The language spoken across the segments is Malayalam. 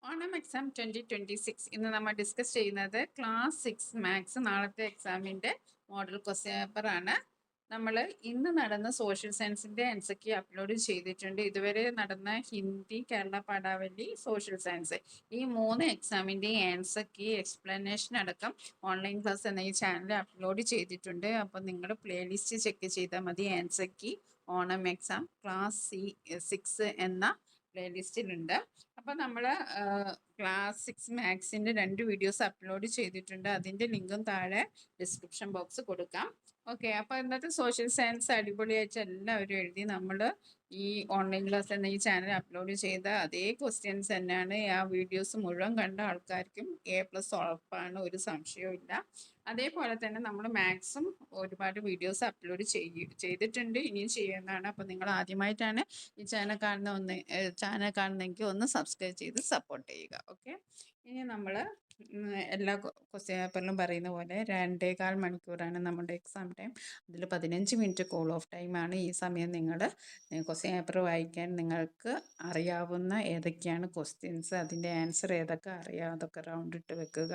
ഓണം എക്സാം 2026 ഇന്ന് നമ്മൾ ഡിസ്കസ് ചെയ്യുന്നത് ക്ലാസ് 6 മാത്സ് നാളത്തെ എക്സാമിൻ്റെ മോഡൽ ക്വസ്റ്റ്യൻ പേപ്പർ ആണ്. നമ്മൾ ഇന്ന് നടന്ന സോഷ്യൽ സയൻസിൻ്റെ ആൻസർ അപ്ലോഡ് ചെയ്തിട്ടുണ്ട്. ഇതുവരെ നടന്ന ഹിന്ദി, കേരള പാഠാവലി, സോഷ്യൽ സയൻസ് ഈ 3 എക്സാമിൻ്റെ ആൻസർ എക്സ്പ്ലനേഷൻ അടക്കം ഓൺലൈൻ ക്ലാസ് എന്ന ഈ ചാനൽ അപ്ലോഡ് ചെയ്തിട്ടുണ്ട്. അപ്പോൾ നിങ്ങൾ പ്ലേലിസ്റ്റ് ചെക്ക് ചെയ്താൽ മതി. ആൻസർ ഓണം എക്സാം ക്ലാസ് 6 എന്ന പ്ലേലിസ്റ്റിലുണ്ട്. അപ്പോൾ നമ്മൾ ക്ലാസ് 6 മാത്സിൻ്റെ 2 വീഡിയോസ് അപ്ലോഡ് ചെയ്തിട്ടുണ്ട്. അതിൻ്റെ ലിങ്കും താഴെ ഡിസ്ക്രിപ്ഷൻ ബോക്സ് കൊടുക്കാം. ഓക്കെ, അപ്പോൾ ഇന്നത്തെ സോഷ്യൽ സയൻസ് അടിപൊളിയായിട്ട് എല്ലാവരും എഴുതി. നമ്മൾ ഈ ഓൺലൈൻ ക്ലാസ് എന്ന ഈ ചാനൽ അപ്ലോഡ് ചെയ്ത അതേ ക്വസ്റ്റ്യൻസ് തന്നെയാണ്. ആ വീഡിയോസ് മുഴുവൻ കണ്ട ആൾക്കാർക്കും A+ ഉറപ്പാണ്, ഒരു സംശയവും ഇല്ല. അതേപോലെ തന്നെ നമ്മൾ മാത്സും ഒരുപാട് വീഡിയോസ് അപ്ലോഡ് ചെയ്തിട്ടുണ്ട്, ഇനിയും ചെയ്യുന്നതാണ്. അപ്പോൾ നിങ്ങൾ ആദ്യമായിട്ടാണ് ഈ ചാനൽ കാണുന്നെങ്കിൽ ഒന്ന് സബ്സ്ക്രൈബ് ചെയ്ത് സപ്പോർട്ട് ചെയ്യുക. ഓക്കെ, ഇനി നമ്മൾ എല്ലാ ക്വസ്റ്റ്യൻ പേപ്പറിലും പറയുന്ന പോലെ 2.25 മണിക്കൂറാണ് നമ്മുടെ എക്സാം ടൈം. അതിൽ 15 മിനിറ്റ് കോൾ ഓഫ് ടൈമാണ്. ഈ സമയം നിങ്ങൾ ക്വസ്റ്റ്യൻ പേപ്പർ വായിക്കാൻ നിങ്ങൾക്ക് അറിയാവുന്ന ഏതൊക്കെയാണ് ക്വസ്റ്റ്യൻസ്, അതിൻ്റെ ആൻസർ ഏതൊക്കെ അറിയാം അതൊക്കെ റൗണ്ട് ഇട്ട് വെക്കുക.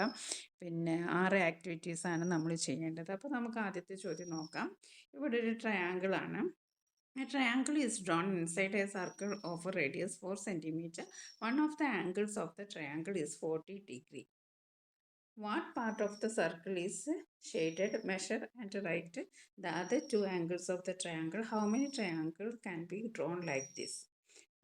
പിന്നെ 6 ആക്ടിവിറ്റീസാണ് നമ്മൾ ചെയ്യേണ്ടത്. അപ്പോൾ നമുക്ക് ആദ്യത്തെ ചോദ്യം നോക്കാം. ഇവിടെ ഒരു ട്രയാങ്കിൾ ആണ്. A triangle is drawn inside a circle of a radius 4 centimeter. One of the angles of the triangle is 40 degree. What part of the circle is shaded? Measure and write the other 2 angles of the triangle. How many triangles can be drawn like this?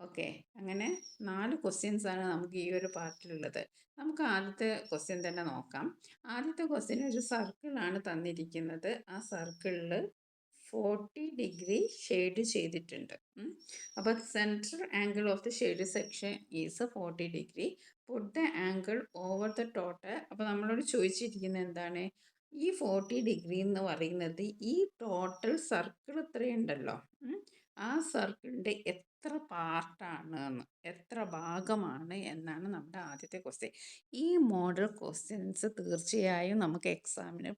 Okay, അങ്ങനെ 4 ക്വസ്റ്റ്യൻസ് ആണ് നമുക്ക് ഈ ഒരു പാർട്ടിലുള്ളത്. നമുക്ക് ആദ്യത്തെ ക്വസ്റ്റ്യൻ തന്നെ നോക്കാം. ആദ്യത്തെ ക്വസ്റ്റ്യൻ ഒരു സർക്കിളാണ് തന്നിരിക്കുന്നത്. ആ സർക്കിളിൽ 40 ഡിഗ്രി ഷെയ്ഡ് ചെയ്തിട്ടുണ്ട്. അപ്പോൾ central angle of the shade section is 40 degree. Put the angle over the total. അപ്പോൾ നമ്മളോട് ചോദിച്ചിരിക്കുന്നത് എന്താണ്? ഈ 40 ഡിഗ്രി എന്ന് പറയുന്നത് ഈ ടോട്ടൽ സർക്കിൾ ഇത്രയുണ്ടല്ലോ, ആ സർക്കിളിൻ്റെ എത്ര പാർട്ടാണ് എന്ന്, എത്ര ഭാഗമാണ് എന്നാണ് നമ്മുടെ ആദ്യത്തെ ക്വസ്റ്റ്യൻ. ഈ മോഡൽ ക്വസ്റ്റ്യൻസ് തീർച്ചയായും നമുക്ക് എക്സാമിന്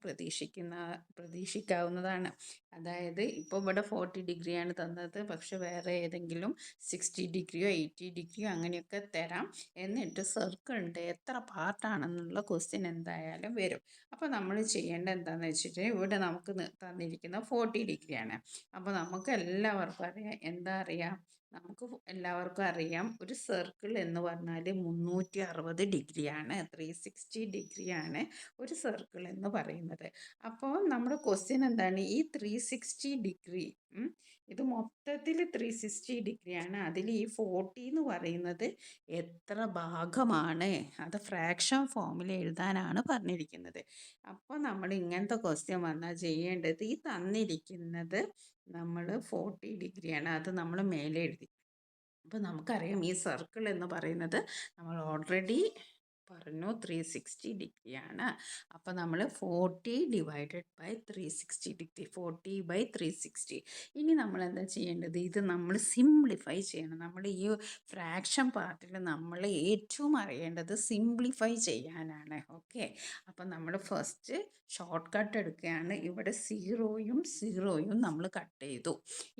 പ്രതീക്ഷിക്കാവുന്നതാണ്. അതായത് ഇപ്പോൾ ഇവിടെ 40 ഡിഗ്രിയാണ് തന്നത്, പക്ഷെ വേറെ ഏതെങ്കിലും 60 ഡിഗ്രിയോ 80 ഡിഗ്രിയോ അങ്ങനെയൊക്കെ തരാം. എന്നിട്ട് സർക്കിളിൻ്റെ എത്ര പാർട്ടാണെന്നുള്ള ക്വസ്റ്റ്യൻ എന്തായാലും വരും. അപ്പോൾ നമ്മൾ ചെയ്യേണ്ടത് എന്താണെന്ന് വെച്ചിട്ട് ഇവിടെ നമുക്ക് തന്നിരിക്കുന്ന 40 ഡിഗ്രിയാണ്. അപ്പോൾ നമുക്ക് എല്ലാവർക്കും അറിയാം, എന്താ അറിയാം, നമുക്ക് എല്ലാവർക്കും അറിയാം ഒരു സർക്കിൾ എന്ന് പറഞ്ഞാൽ 360 ഡിഗ്രിയാണ്, 360 ഡിഗ്രിയാണ് ഒരു സർക്കിൾ എന്ന് പറയുന്നത്. അപ്പോൾ നമ്മുടെ ക്വസ്റ്റ്യൻ എന്താണ്? ഈ 360 ഡിഗ്രി, ഇത് മൊത്തത്തിൽ 360 ഡിഗ്രിയാണ്. അതിൽ ഈ 40 എന്ന് പറയുന്നത് എത്ര ഭാഗമാണ്, അത് ഫ്രാക്ഷൻ ഫോമിൽ എഴുതാനാണ് പറഞ്ഞിരിക്കുന്നത്. അപ്പോൾ നമ്മൾ ഇങ്ങനത്തെ ക്വസ്റ്റ്യൻ വന്നാൽ ചെയ്യേണ്ടത്, ഈ തന്നിരിക്കുന്നത് നമ്മൾ 40 ഡിഗ്രിയാണ്, അത് നമ്മൾ മേലെ എഴുതി. അപ്പോൾ നമുക്കറിയാം ഈ സർക്കിൾ എന്ന് പറയുന്നത് നമ്മൾ ഓൾറെഡി പറഞ്ഞു 360 ഡിഗ്രിയാണ്. അപ്പോൾ നമ്മൾ 40 ഡിവൈഡഡ് ബൈ 360 ഡിഗ്രി, 40/360. ഇനി നമ്മൾ എന്താ ചെയ്യേണ്ടത്? ഇത് നമ്മൾ സിംപ്ലിഫൈ ചെയ്യണം. നമ്മൾ ഈ ഫ്രാക്ഷൻ പാർട്ടിൽ നമ്മൾ ഏറ്റവും അറിയേണ്ടത് സിംപ്ലിഫൈ ചെയ്യാനാണ്. ഓക്കെ, അപ്പം നമ്മൾ ഫസ്റ്റ് ഷോർട്ട് കട്ട് എടുക്കുകയാണ്. ഇവിടെ 0യും നമ്മൾ കട്ട് ചെയ്തു.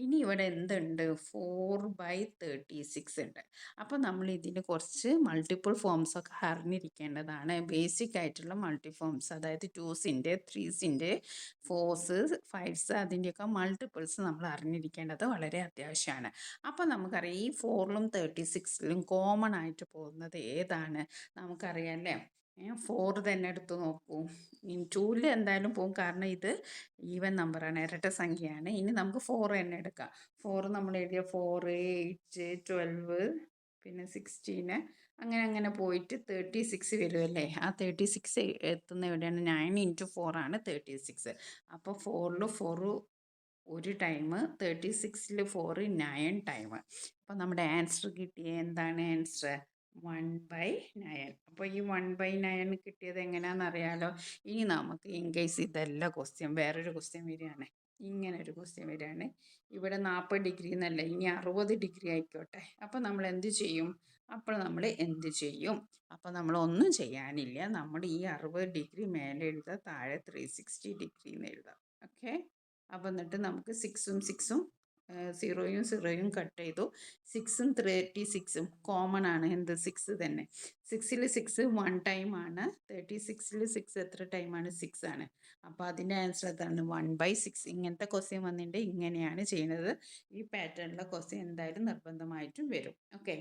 ഇനി ഇവിടെ എന്തുണ്ട്? 4/36 ഉണ്ട്. അപ്പോൾ നമ്മൾ ഇതിന് കുറച്ച് മൾട്ടിപ്പിൾ ഫോംസ് ഒക്കെ അറിഞ്ഞിരിക്കേണ്ടതാണ്. ബേസിക് ആയിട്ടുള്ള മൾട്ടിഫോംസ്, അതായത് 2സിൻ്റെ 3സിൻ്റെ 4സ് 5സ് അതിൻ്റെയൊക്കെ മൾട്ടിപ്പിൾസ് നമ്മൾ അറിഞ്ഞിരിക്കേണ്ടത് വളരെ അത്യാവശ്യമാണ്. അപ്പോൾ നമുക്കറിയാം ഈ 4ലും 36ലും കോമൺ ആയിട്ട് പോകുന്നത് ഏതാണ്? നമുക്കറിയാം അല്ലേ? 4 തന്നെ എടുത്ത് നോക്കൂ. 2ൽ എന്തായാലും പോകും, കാരണം ഇത് ഈവൻ നമ്പറാണ്, ഇരട്ട സംഖ്യയാണ്. ഇനി നമുക്ക് 4 തന്നെ എടുക്കാം. 4 നമ്മൾ എഴുതിയ 4, 8, 12, പിന്നെ 16, അങ്ങനെ പോയിട്ട് 36 വരുമല്ലേ? ആ 36 എത്തുന്ന എവിടെയാണ്? 9 × 4 ആണ് 36. അപ്പോൾ 4ൽ 4 ഒരു ടൈം, 36ൽ 4 9 ടൈം. അപ്പോൾ നമ്മുടെ ആൻസർ കിട്ടിയ എന്താണ്? ആൻസർ 1/9. അപ്പോൾ ഈ 1/9 കിട്ടിയത് എങ്ങനെയാണെന്ന് അറിയാലോ. ഇനി നമുക്ക് ഇൻ കേസ് ഇതല്ല ക്വസ്റ്റ്യൻ, വേറൊരു ക്വസ്റ്റ്യൻ വരികയാണ്, ഇങ്ങനെ ഒരു ക്വസ്റ്റ്യൻ വരികയാണ്. ഇവിടെ 40 ഡിഗ്രി എന്നല്ല, ഇനി 60 ഡിഗ്രി ആയിക്കോട്ടെ. അപ്പോൾ നമ്മൾ എന്ത് ചെയ്യും? അപ്പോൾ നമ്മൾ ഒന്നും ചെയ്യാനില്ല, നമ്മൾ ഈ 60 ഡിഗ്രി മേലെ എഴുതുക, താഴെ 360 ഡിഗ്രി എന്ന് എഴുതാം. ഓക്കെ, അപ്പോൾ എന്നിട്ട് നമുക്ക് 6ഉം 6ഉം സീറോയും സീറോയും കട്ട് ചെയ്തു. 6ഉം 36ഉം കോമൺ ആണ്. എന്ത് 6 തന്നെ. 6ൽ 6 1 ടൈം ആണ്. 36ൽ 6 എത്ര ടൈമാണ്? 6 ആണ്. അപ്പോൾ അതിൻ്റെ ആൻസർ അതാണ് 1/6. ഇങ്ങനത്തെ ക്വസ്റ്റ്യൻ വന്നിട്ട് ഇങ്ങനെയാണ് ചെയ്യുന്നത്. ഈ പാറ്റേണിലെ ക്വസ്റ്റ്യൻ എന്തായാലും നിർബന്ധമായിട്ടും വരും. ഓക്കെ,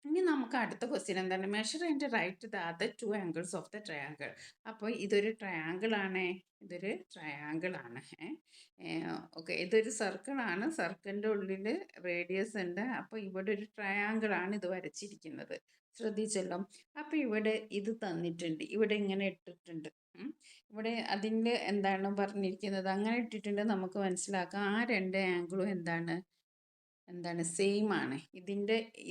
ഇനി നമുക്ക് അടുത്ത ക്വസ്റ്റ്യൻ എന്താണ്? Measure and write the other 2 angles of the triangle. അപ്പോൾ ഇതൊരു ട്രയാങ്കിൾ ആണ്. ഇതൊരു ട്രയാങ്കിൾ ആണ്. ഓക്കെ, ഇതൊരു സർക്കിൾ ആണ്. സർക്കിളിൻ്റെ ഉള്ളിൽ റേഡിയസ് ഉണ്ട്. അപ്പോൾ ഇവിടെ ഒരു ട്രയാങ്കിൾ ആണ് ഇത് വരച്ചിരിക്കുന്നത്. ശ്രദ്ധിച്ചല്ലോ. അപ്പോൾ ഇവിടെ ഇത് തന്നിട്ടുണ്ട്. ഇവിടെ ഇങ്ങനെ ഇട്ടിട്ടുണ്ട്. ഇവിടെ അതിൻ്റെ എന്താണ് പറഞ്ഞിരിക്കുന്നത്? അങ്ങനെ ഇട്ടിട്ടുണ്ട്. നമുക്ക് മനസ്സിലാക്കാം ആ രണ്ട് ആംഗിളും എന്താണ് സെയിം ആണ്.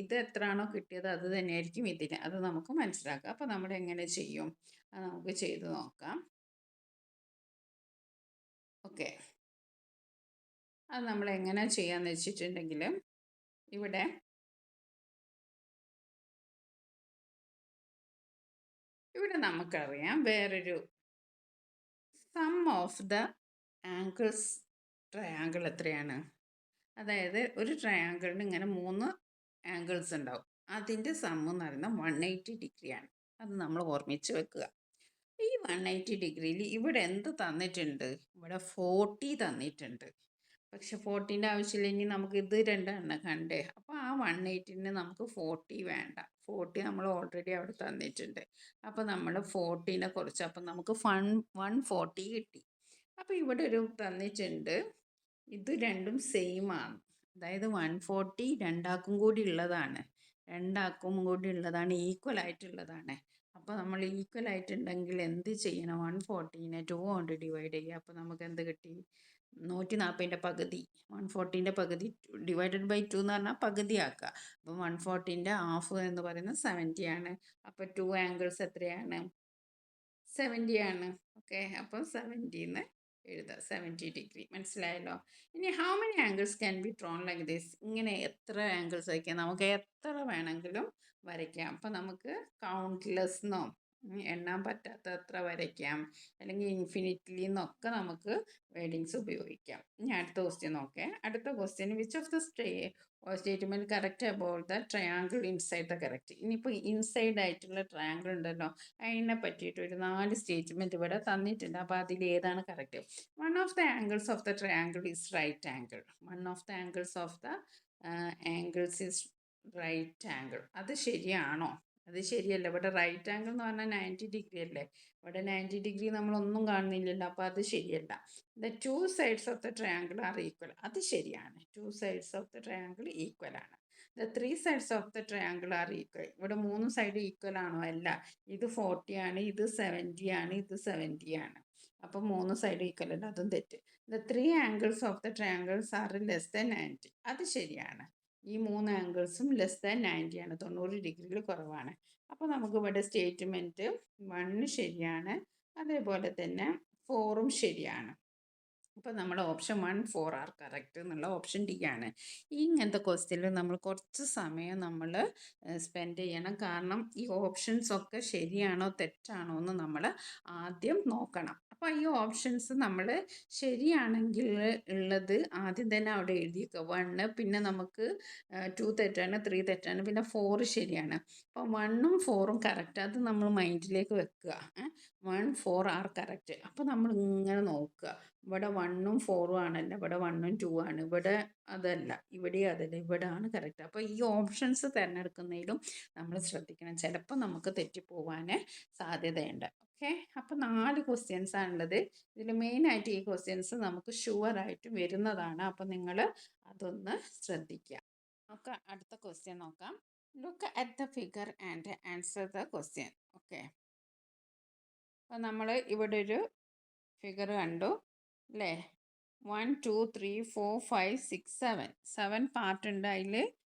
ഇത് എത്രയാണോ കിട്ടിയത് അത് തന്നെയായിരിക്കും ഇതിന്. അത് നമുക്ക് മനസ്സിലാക്കാം. അപ്പോൾ നമ്മൾ എങ്ങനെ ചെയ്യും? അത് നമുക്ക് ചെയ്ത് നോക്കാം. ഓക്കെ, അത് നമ്മൾ എങ്ങനെ ചെയ്യാന്ന് വെച്ചിട്ടുണ്ടെങ്കിൽ ഇവിടെ നമുക്കറിയാം വേറൊരു sum of the angles triangle എത്രയാണ്? അതായത് ഒരു ട്രയാങ്കിളിന് ഇങ്ങനെ 3 ആംഗിൾസ് ഉണ്ടാവും. അതിൻ്റെ സം എന്ന് പറയുന്നത് 180 ഡിഗ്രിയാണ്. അത് നമ്മൾ ഓർമ്മിച്ച് വെക്കുക. ഈ 180 ഡിഗ്രിയിൽ ഇവിടെ എന്ത് തന്നിട്ടുണ്ട്? ഇവിടെ 40 തന്നിട്ടുണ്ട്. പക്ഷെ 40ൻ്റെ ആവശ്യമില്ല. ഇനി നമുക്ക് ഇത് രണ്ടെണ്ണം കണ്ടേ. അപ്പോൾ ആ 180ന് നമുക്ക് 40 വേണ്ട. 40 നമ്മൾ ഓൾറെഡി അവിടെ തന്നിട്ടുണ്ട്. അപ്പോൾ നമ്മൾ 40നെ കുറച്ച്, അപ്പം നമുക്ക് 140 കിട്ടി. അപ്പോൾ ഇവിടെ ഒരു തന്നിട്ടുണ്ട്. ഇത് രണ്ടും സെയിം ആണ്. അതായത് 140 രണ്ടാക്കും കൂടി ഉള്ളതാണ്. ഈക്വൽ ആയിട്ടുള്ളതാണ്. അപ്പോൾ നമ്മൾ ഈക്വൽ ആയിട്ടുണ്ടെങ്കിൽ എന്ത് ചെയ്യണം? 140നെ 2 കൊണ്ട് ഡിവൈഡ് ചെയ്യുക. അപ്പോൾ നമുക്ക് എന്ത് കിട്ടി? 140ൻ്റെ പകുതി. 140ൻ്റെ പകുതി ഡിവൈഡഡ് ബൈ 2 എന്ന് പറഞ്ഞാൽ പകുതിയാക്കുക. അപ്പോൾ 140ൻ്റെ ഹാഫ് എന്ന് പറയുന്നത് 70 ആണ്. അപ്പോൾ 2 ആംഗിൾസ് എത്രയാണ്? 70 ആണ്. ഓക്കെ, അപ്പോൾ 70 എഴുതുക. 70 ഡിഗ്രി. മനസ്സിലായല്ലോ. ഇനി how many angles can be drone like this? ഇങ്ങനെ എത്ര ആംഗിൾസ് വയ്ക്കാം? നമുക്ക് എത്ര വേണമെങ്കിലും വരയ്ക്കാം. അപ്പോൾ നമുക്ക് കൗണ്ട്ലെസ് എന്നോ എണ്ണാൻ പറ്റാത്ത എത്ര വരയ്ക്കാം, അല്ലെങ്കിൽ ഇൻഫിനിറ്റ്ലി എന്നൊക്കെ നമുക്ക് വേർഡിങ്സ് ഉപയോഗിക്കാം. ഇനി അടുത്ത ക്വസ്റ്റ്യൻ നോക്കേ. അടുത്ത question which of the statement correct about the triangle inside the correct. ഇനിയിപ്പോൾ ഇൻസൈഡ് ആയിട്ടുള്ള ട്രയാങ്കിൾ ഉണ്ടല്ലോ, അതിനെ പറ്റിയിട്ട് ഒരു 4 സ്റ്റേറ്റ്മെൻറ്റ് ഇവിടെ തന്നിട്ടുണ്ട്. അപ്പോൾ അതിൽ ഏതാണ് correct? One of the angles of the triangle is right angle. One of the angles of the angles is right angle. അത് ശരിയാണോ? അത് ശരിയല്ല. ഇവിടെ റൈറ്റ് ആംഗിൾ എന്ന് പറഞ്ഞാൽ 90 ഡിഗ്രി അല്ലേ. ഇവിടെ 90 ഡിഗ്രി നമ്മളൊന്നും കാണുന്നില്ലല്ലോ. അപ്പോൾ അത് ശരിയല്ല. The 2 sides of the triangle are equal. അത് ശരിയാണ്. 2 sides of the triangle equal ആണ്. The 3 sides of the triangle are equal. ഇവിടെ 3 സൈഡ് ഈക്വൽ ആണോ? അല്ല. ഇത് 40 ആണ്, ഇത് 70 ആണ്, ഇത് 70 ആണ്. അപ്പോൾ 3 സൈഡ് ഈക്വൽ അല്ല. അതും തെറ്റ്. The 3 angles of the triangles are less than 90. അത് ശരിയാണ്. ഈ 3 ആംഗിൾസും ലെസ് ദാൻ 90 ആണ്. 90 ഡിഗ്രിയിൽ കുറവാണ്. അപ്പോൾ നമുക്ക് ഇവിടെ സ്റ്റേറ്റ്മെൻറ്റ് 1 ശരിയാണ്. അതേപോലെ തന്നെ 4ഉം ശരിയാണ്. അപ്പോൾ നമ്മുടെ ഓപ്ഷൻ 1, 4 ആർ കറക്റ്റ് എന്നുള്ള ഓപ്ഷൻ ഡി ആണ്. ഇങ്ങനത്തെ ക്വസ്റ്റ്യനിൽ നമ്മൾ കുറച്ച് സമയം നമ്മൾ സ്പെൻഡ് ചെയ്യണം. കാരണം ഈ ഓപ്ഷൻസ് ഒക്കെ ശരിയാണോ തെറ്റാണോ എന്ന് നമ്മൾ ആദ്യം നോക്കണം. അപ്പോൾ ഈ ഓപ്ഷൻസ് നമ്മൾ ശരിയാണെങ്കിൽ ഉള്ളത് ആദ്യം തന്നെ അവിടെ എഴുതിയേക്കുക. 1, പിന്നെ നമുക്ക് 2 തെറ്റാണ്, 3 തെറ്റാണ്, പിന്നെ 4 ശരിയാണ്. അപ്പോൾ 1ഉം 4ഉം കറക്റ്റ്. അത് നമ്മൾ മൈൻഡിലേക്ക് വെക്കുക. 1, 4 ആർ കറക്റ്റ്. അപ്പോൾ നമ്മൾ ഇങ്ങനെ നോക്കുക. ഇവിടെ 1ഉം 4ഉം ആണല്ലോ. ഇവിടെ 1ഉം 2 ആണ്. ഇവിടെ അതല്ല, ഇവിടെ അതല്ല, ഇവിടെ ആണ് കറക്റ്റ്. അപ്പോൾ ഈ ഓപ്ഷൻസ് തിരഞ്ഞെടുക്കുന്നതിലും നമ്മൾ ശ്രദ്ധിക്കണം. ചിലപ്പോൾ നമുക്ക് തെറ്റിപ്പോവാൻ സാധ്യതയുണ്ട്. ഓക്കെ, അപ്പോൾ 4 ക്വസ്റ്റ്യൻസ് ആണുള്ളത്. ഇതിൽ മെയിനായിട്ട് ഈ ക്വസ്റ്റ്യൻസ് നമുക്ക് ഷുവറായിട്ട് വരുന്നതാണ്. അപ്പോൾ നിങ്ങൾ അതൊന്ന് ശ്രദ്ധിക്കുക. നമുക്ക് അടുത്ത ക്വസ്റ്റ്യൻ നോക്കാം. Look at the figure and answer the question. Okay, അപ്പോൾ നമ്മൾ ഇവിടെ ഒരു ഫിഗർ കണ്ടു അല്ലേ. 1, 2, 3, 4, 5, 6, 7 പാർട്ട് ഉണ്ട്. അതിൽ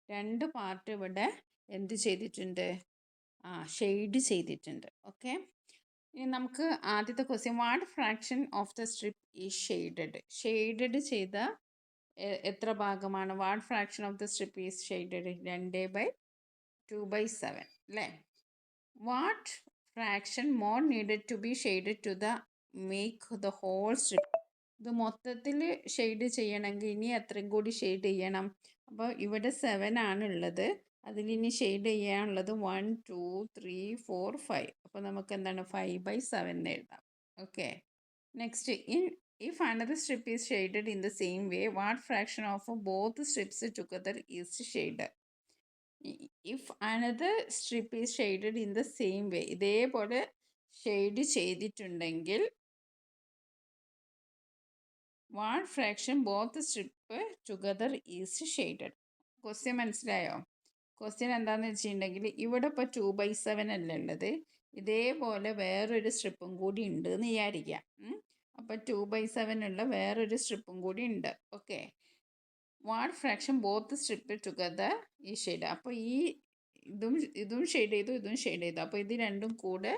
2 പാർട്ട് ഇവിടെ എന്ത് ചെയ്തിട്ടുണ്ട്? ഷെയ്ഡ് ചെയ്തിട്ടുണ്ട്. ഓക്കെ, ഇനി നമുക്ക് ആദ്യത്തെ question, what fraction of the strip ഈ ഷെയ്ഡഡ് ചെയ്ത എത്ര ഭാഗമാണ്? What fraction of the strip is shaded? 2/7 അല്ലേ. What fraction more needed to be shaded to the make the whole strip? ഇത് മൊത്തത്തിൽ ഷെയ്ഡ് ചെയ്യണമെങ്കിൽ ഇനി എത്രയും കൂടി ഷെയ്ഡ് ചെയ്യണം. അപ്പോൾ ഇവിടെ 7 ആണുള്ളത്. അതിലിനി ഷെയ്ഡ് ചെയ്യാനുള്ളത് 1 2 3 4 5. അപ്പോൾ നമുക്ക് എന്താണ് 5/7 എഴുതാം. Okay. Next, if another strip is shaded in the same way, what fraction of both strips together is shaded? If another strip is shaded in the same way, ഇതേപോലെ ഷെയ്ഡ് ചെയ്തിട്ടുണ്ടെങ്കിൽ what fraction both strip together is shaded? Question മനസ്സിലായോ? ക്വസ്റ്റ്യൻ എന്താണെന്ന് വെച്ചിട്ടുണ്ടെങ്കിൽ ഇവിടെ ഇപ്പോൾ 2/7 അല്ലേ ഉള്ളത്. ഇതേപോലെ വേറൊരു സ്ട്രിപ്പും കൂടി ഉണ്ട് എന്ന് വിചാരിക്കാം. അപ്പോൾ 2/7 ഉള്ള വേറൊരു സ്ട്രിപ്പും കൂടി ഉണ്ട്. Okay. What fraction both strip together ഈ ഷെയ്ഡ്. അപ്പോൾ ഈ ഇതും ഷെയ്ഡ് ചെയ്തു, ഇതും ഷെയ്ഡ് ചെയ്തു. അപ്പോൾ ഇത് രണ്ടും കൂടെ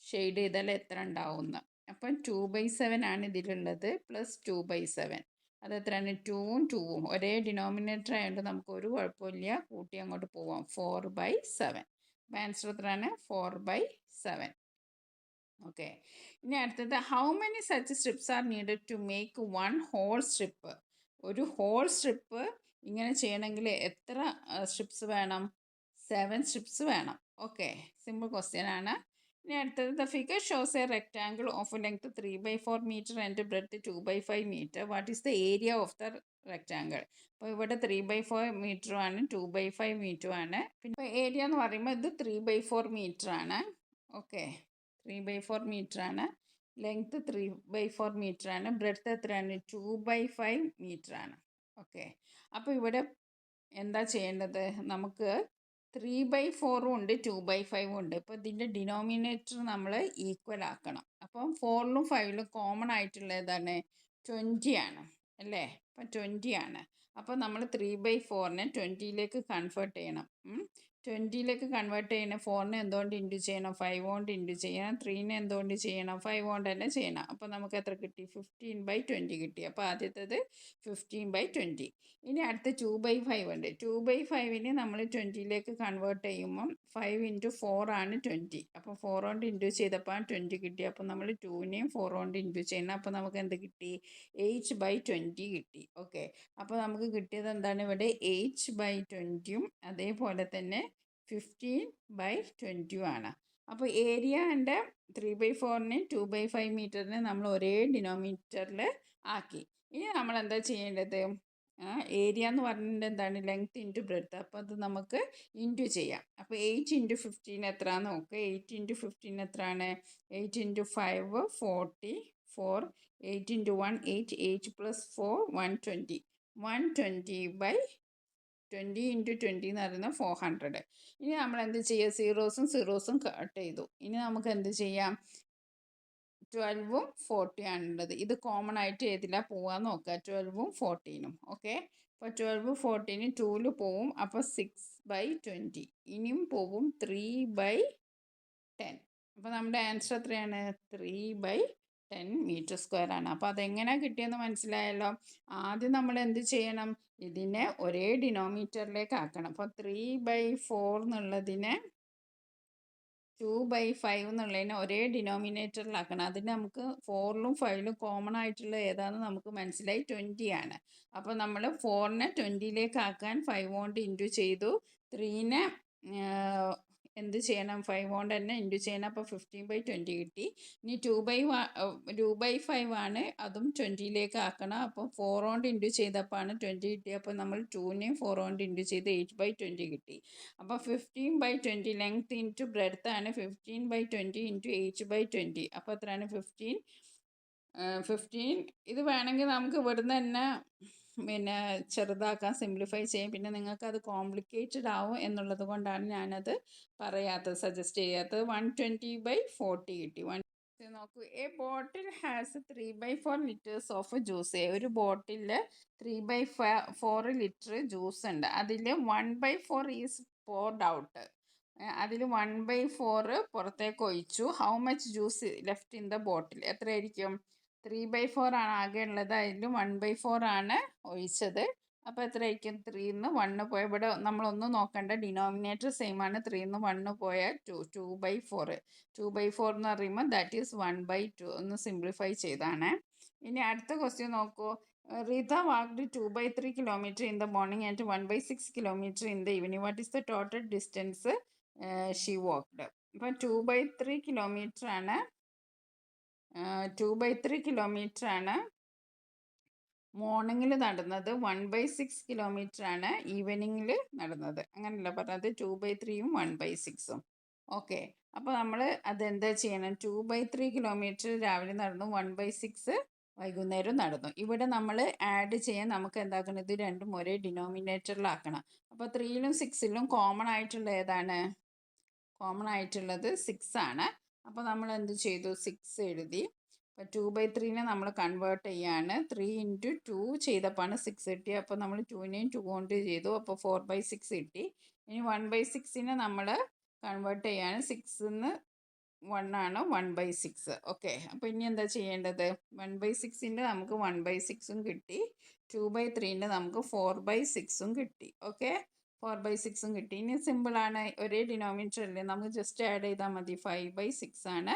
ഷെയ്ഡ് ചെയ്താൽ എത്ര ഉണ്ടാവുമെന്ന്. അപ്പം 2/7 ആണ് ഇതിലുള്ളത്, പ്ലസ് 2/7. അത് എത്രയാണ്? 2ഉം 2ഉം ഒരേ ഡിനോമിനേറ്റർ ആയതുകൊണ്ട് നമുക്ക് ഒരു കുഴപ്പമില്ല, കൂട്ടി അങ്ങോട്ട് പോവാം. 4/7. അപ്പം ആൻസർ എത്രയാണ്? 4/7. ഓക്കെ. ഇനി അടുത്തത്, how many such strips are needed to make 1 whole strip? ഒരു ഹോൾ സ്ട്രിപ്പ് ഇങ്ങനെ ചെയ്യണമെങ്കിൽ എത്ര സ്ട്രിപ്സ് വേണം? 7 സ്ട്രിപ്സ് വേണം. ഓക്കെ, സിമ്പിൾ ക്വസ്റ്റ്യൻ ആണ്. ഇനി അടുത്തത്, the figure shows a rectangle of length 3/4 metre and breadth 2/5 metre. What is the area of the rectangle? അപ്പോൾ ഇവിടെ 3/4 മീറ്ററും ആണ്, 2/5 മീറ്ററും ആണ്. പിന്നെ ഏരിയ എന്ന് പറയുമ്പോൾ ഇത് 3/4 മീറ്റർ ആണ്. ഓക്കെ, 3/4 മീറ്റർ ആണ്. ലെങ്ത് 3/4 മീറ്റർ ആണ്. ബ്രെഡ്ത്ത് എത്രയാണ്? 2/5 മീറ്റർ ആണ്. ഓക്കെ, അപ്പോൾ ഇവിടെ എന്താ ചെയ്യേണ്ടത്? നമുക്ക് 3/4 ഉണ്ട്, 2/5 ഉണ്ട്. ഇപ്പോൾ ഇതിൻ്റെ ഡിനോമിനേറ്റർ നമ്മൾ ഈക്വൽ ആക്കണം. അപ്പം 4ലും 5ലും കോമൺ ആയിട്ടുള്ള ഏതാണ്? 20 ആണ് അല്ലേ? അപ്പം 20 ആണ്. അപ്പോൾ നമ്മൾ 3/4നെ 20ലേക്ക് കൺവേർട്ട് ചെയ്യണം. 20ലേക്ക് കൺവേർട്ട് ചെയ്യണം. 4നെ എന്തുകൊണ്ട് ഇൻറ്റു ചെയ്യണം? 5 കൊണ്ട് ഇൻറ്റു ചെയ്യണം. 3നെ എന്തുകൊണ്ട് ചെയ്യണം? 5 കൊണ്ട് തന്നെ ചെയ്യണം. അപ്പോൾ നമുക്ക് എത്ര കിട്ടി? 15/20 കിട്ടി. അപ്പോൾ ആദ്യത്തേത് 15/20. ഇനി അടുത്ത 2/5 ഉണ്ട്. 2/5നെ നമ്മൾ 20ലേക്ക് കൺവേർട്ട് ചെയ്യുമ്പം 5 × 4 ആണ് 20. അപ്പോൾ 4 കൊണ്ട് ഇൻറ്റു ചെയ്തപ്പോൾ 20 കിട്ടി. അപ്പോൾ നമ്മൾ 2നെയും 4 കൊണ്ട് ഇൻറ്റു ചെയ്യണം. അപ്പോൾ നമുക്ക് എന്ത് കിട്ടി? 8/20 കിട്ടി. ഓക്കെ, അപ്പോൾ നമുക്ക് കിട്ടിയത് എന്താണ്? ഇവിടെ 8/20യും അതേപോലെ തന്നെ 15/20 ആണ്. അപ്പോൾ ഏരിയ ആൻഡ് 3/4നെയും 2/5 മീറ്ററിനെ നമ്മൾ ഒരേ ഡിനോമിനേറ്ററിൽ ആക്കി. ഇനി നമ്മൾ എന്താ ചെയ്യേണ്ടത്? ഏരിയ എന്ന് പറഞ്ഞിട്ട് എന്താണ്? Length into breadth. അപ്പോൾ അത് നമുക്ക് ഇൻറ്റു ചെയ്യാം. അപ്പോൾ 8 × 15 എത്രയാണെന്ന് നോക്കുക. 8 × 15 എത്രയാണ്? 8 × 5 44. 8 × 1 8. 8 + 4 120. 120/20 × 20 എന്ന് പറയുന്നത് 400. ഇനി നമ്മൾ എന്ത് ചെയ്യുക? സീറോസും കട്ട് ചെയ്തു. ഇനി നമുക്ക് എന്ത് ചെയ്യാം? 12ഉം 40 ആണുള്ളത്. ഇത് കോമൺ ആയിട്ട് ഏതിലാ പോവാന്ന് നോക്കുക? 12ഉം 14ഉം. ഓക്കെ, അപ്പോൾ 12 14 2ൽ പോവും. അപ്പോൾ 6/20. ഇനിയും പോവും 3/10. അപ്പോൾ നമ്മുടെ ആൻസർ എത്രയാണ്? 3/10 മീറ്റർ സ്ക്വയർ ആണ്. അപ്പോൾ അതെങ്ങനെയാണ് കിട്ടിയെന്ന് മനസ്സിലായല്ലോ. ആദ്യം നമ്മൾ എന്ത് ചെയ്യണം? ഇതിനെ ഒരേ ഡിനോമിനേറ്ററിലേക്ക് ആക്കണം. അപ്പോൾ 3/4 എന്നുള്ളതിനെ 2/5 എന്നുള്ളതിനെ ഒരേ ഡിനോമിനേറ്ററിലാക്കണം. അതിന് നമുക്ക് 4ലും 5ലും കോമൺ ആയിട്ടുള്ള ഏതാണെന്ന് നമുക്ക് മനസ്സിലായി, 20 ആണ്. അപ്പോൾ നമ്മൾ 4നെ 20ലേക്ക് ആക്കാൻ 5 കൊണ്ട് ഇൻറ്റു ചെയ്തു. 3നെ എന്ത് ചെയ്യണം? 5 കൊണ്ട് തന്നെ ഇൻറ്റു ചെയ്യണം. അപ്പോൾ 15/20 കിട്ടി. ഇനി 2/5 ആണ്, അതും 20ലേക്ക് ആക്കണം. അപ്പോൾ 4 കൊണ്ട് ഇൻറ്റു ചെയ്തപ്പോൾ 20 കിട്ടി. അപ്പോൾ നമ്മൾ 2നെയും 4 കൊണ്ട് ഇൻറ്റു ചെയ്ത് 8/20 കിട്ടി. അപ്പോൾ 15/20 ലെങ്ത് ഇൻറ്റു ബ്രെഡ്ത്ത് ആണ്. 15/20 × 8/20. അപ്പോൾ എത്രയാണ്? 15. ഇത് വേണമെങ്കിൽ നമുക്ക് ഇവിടുന്ന് തന്നെ ചെറുതാക്കാൻ, സിംപ്ലിഫൈ ചെയ്യാം. പിന്നെ നിങ്ങൾക്കത് കോംപ്ലിക്കേറ്റഡ് ആവും എന്നുള്ളത് കൊണ്ടാണ് ഞാനത് പറയാത്തത്, സജസ്റ്റ് ചെയ്യാത്തത്. 120/40 കിട്ടി. നോക്കൂ, A bottle has 3/4 litres of juice. ഒരു ബോട്ടിലിൽ 3/4 ലിറ്റർ ജ്യൂസ് ഉണ്ട്. അതിൽ 1/4 ഈസ് പോർഡ് ഔട്ട്. അതിൽ 1/4 പുറത്തേക്ക് ഒഴിച്ചു. How much juice left in the ബോട്ടിൽ? എത്രയായിരിക്കും? 3/4 ആണ് ആകെ ഉള്ളത്. അതിൽ 1/4 ആണ് ഒഴിച്ചത്. അപ്പോൾ എത്രയായിരിക്കും? 3ന്ന് 1 പോയ, ഇവിടെ നമ്മളൊന്നും നോക്കണ്ട, ഡിനോമിനേറ്റർ സെയിം ആണ്. 3ന്ന് 1 പോയാൽ 2/4. 2/4 എന്ന് പറയുമ്പോൾ ദാറ്റ് ഈസ് 1/2. ഒന്ന് സിംപ്ലിഫൈ ചെയ്താണ്. ഇനി അടുത്ത ക്വസ്റ്റ്യൻ നോക്കൂ. Rita walked 2/3 kilometre in the morning and 1/6 kilometre in the evening. What is the total distance she walked? അപ്പം 2/3 കിലോമീറ്റർ ആണ് 2/3 കിലോമീറ്റർ ആണ് മോർണിംഗിൽ നടന്നത്. 1/6 കിലോമീറ്റർ ആണ് ഈവനിങ്ങിൽ നടന്നത്. അങ്ങനെയല്ല പറഞ്ഞത്, 2/3യും 1/6ഉം. ഓക്കെ, അപ്പോൾ നമ്മൾ അതെന്താ ചെയ്യണം? 2/3 കിലോമീറ്റർ രാവിലെ നടന്നു, 1/6 വൈകുന്നേരം നടന്നു. ഇവിടെ നമ്മൾ ആഡ് ചെയ്യാൻ നമുക്ക് എന്താക്കണം? ഇത് രണ്ടും ഒരേ ഡിനോമിനേറ്ററിലാക്കണം. അപ്പോൾ 3ലും 6ലും കോമൺ ആയിട്ടുള്ള ഏതാണ്? കോമൺ ആയിട്ടുള്ളത് 6 ആണ്. അപ്പോൾ നമ്മൾ എന്ത് ചെയ്തു? 6 എഴുതി. അപ്പോൾ 2/3നെ നമ്മൾ കൺവേർട്ട് ചെയ്യാണ്. 3 × 2 ചെയ്തപ്പോഴാണ് 6 കിട്ടി. അപ്പോൾ നമ്മൾ 2നെയും 2 കൊണ്ട് ചെയ്തു. അപ്പോൾ 4/6 കിട്ടി. ഇനി 1/6നെ നമ്മൾ കൺവേർട്ട് ചെയ്യാണ്. 6ന്ന് 1 ആണ് 1/6. ഓക്കെ, അപ്പോൾ ഇനി എന്താ ചെയ്യേണ്ടത്? 1/6ൻ്റെ നമുക്ക് 1/6ഉം കിട്ടി, 2/3ൻ്റെ നമുക്ക് 4/6ഉം കിട്ടി. ഓക്കെ, 4/6ഉം കിട്ടി. ഇനി സിമ്പിളാണ്, ഒരേ ഡിനോമിനേറ്റർ അല്ലേ, നമുക്ക് ജസ്റ്റ് ആഡ് ചെയ്താൽ മതി. 5/6 ആണ്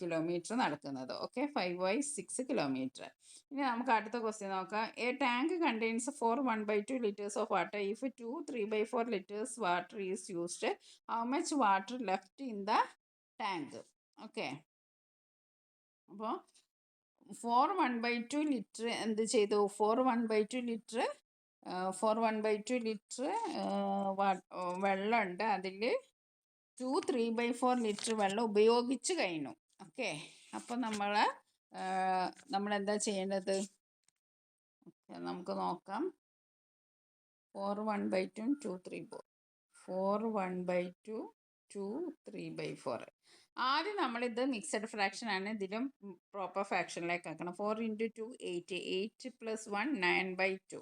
കിലോമീറ്റർ നടക്കുന്നത്. Okay, 5/6 kilometre. ഇനി നമുക്ക് അടുത്ത ക്വസ്റ്റ്യൻ നോക്കാം. A tank contains 4 1/2 litres of water. If 2 3/4 litres water is used, how much water left in the tank? Okay, അപ്പോൾ 4 1/2 ലിറ്റർ എന്ത് ചെയ്തു? 4 1/2 ലിറ്റർ വെള്ളമുണ്ട്. അതിൽ 2 3/4 ലിറ്റർ വെള്ളം ഉപയോഗിച്ച് കഴിഞ്ഞു. ഓക്കെ, അപ്പോൾ നമ്മൾ എന്താ ചെയ്യേണ്ടത്? നമുക്ക് നോക്കാം. 4 1/2 2 3/4 4 1/2 2 3/4. ആദ്യം നമ്മളിത് മിക്സഡ് ഫ്രാക്ഷൻ ആണ്, ഇതിലും പ്രോപ്പർ ഫ്രാക്ഷനിലേക്ക് ആക്കണം. 4 × 2 8 8 + 1 9/2.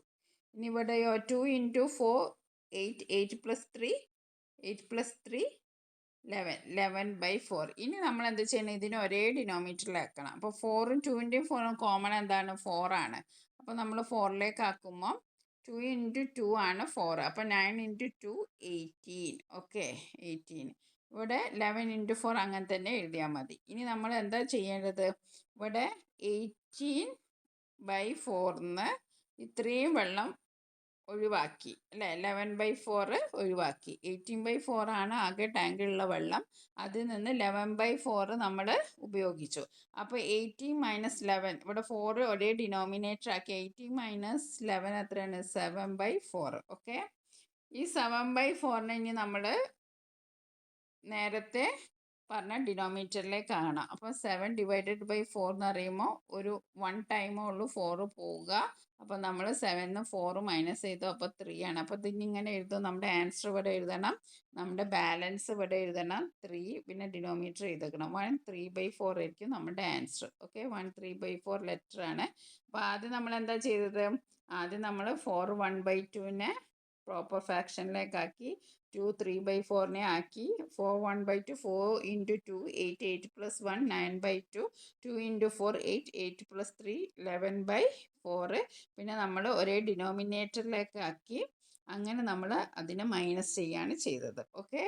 ഇനി ഇവിടെയോ 2 × 4 8 8 + 3 8 + 3 11 11/4. ഇനി നമ്മൾ എന്ത് ചെയ്യണം? ഇതിനെ ഒരേ ഡിനോമിനേറ്ററിലാക്കണം. അപ്പോൾ 4ഉം 2ൻ്റെയും 4ഉം കോമൺ എന്താണ്? 4 ആണ്. അപ്പോൾ നമ്മൾ 4ലേക്ക് ആക്കുമ്പോൾ 2 × 2 ആണ് 4. അപ്പോൾ 9 × 2 18. ഓക്കെ, 18. ഇവിടെ 11 × 4 അങ്ങനെ തന്നെ എഴുതിയാൽ മതി. ഇനി നമ്മൾ എന്താ ചെയ്യേണ്ടത്? ഇവിടെ 18/4ന്ന് ഇത്രയും വെള്ളം ഒഴിവാക്കി അല്ലേ? 11/4 ഒഴിവാക്കി. 18/4 ആണ് ആകെ ടാങ്കിലുള്ള വെള്ളം. അതിൽ നിന്ന് 11/4 നമ്മൾ ഉപയോഗിച്ചു. അപ്പോൾ 18 - 11, ഇവിടെ 4 ഒരേ ഡിനോമിനേറ്റർ ആക്കി. 18 - 11 എത്രയാണ്? 7/4. ഓക്കെ, ഈ 7/4നെ ഇനി നമ്മൾ നേരത്തെ പറഞ്ഞ ഡിനോമിനേറ്ററിലേക്ക് കാണാം. അപ്പോൾ 7 / 4 എന്ന് പറയുമ്പോൾ ഒരു 1 ടൈമേ ഉള്ളൂ 4 പോവുക. അപ്പോൾ നമ്മൾ 7ന്ന് 4 മൈനസ് ചെയ്തു. അപ്പോൾ 3 ആണ്. അപ്പോൾ ഇതിങ്ങനെ എഴുതും. നമ്മുടെ ആൻസർ ഇവിടെ എഴുതണം, നമ്മുടെ ബാലൻസ് ഇവിടെ എഴുതണം 3, പിന്നെ ഡിനോമിനേറ്റർ എഴുതണം 1 3/4 ആയിരിക്കും നമ്മുടെ ആൻസർ. ഓക്കെ, 1 3/4 ലെറ്റർ ആണ്. അപ്പോൾ ആദ്യം നമ്മൾ എന്താ ചെയ്തത്? ആദ്യം നമ്മൾ 4 1/2നെ പ്രോപ്പർ ഫ്രാക്ഷനിലേക്കാക്കി, 2 3/4നെ ആക്കി. 4 1/2 4 × 2 8 8 + 1 9/2 2 × 4 8 8 + 3 11/4. പിന്നെ നമ്മൾ ഒരേ ഡിനോമിനേറ്ററിലേക്ക് ആക്കി. അങ്ങനെ നമ്മൾ അതിനെ മൈനസ് ചെയ്യാണ് ചെയ്തത്. ഓക്കെ,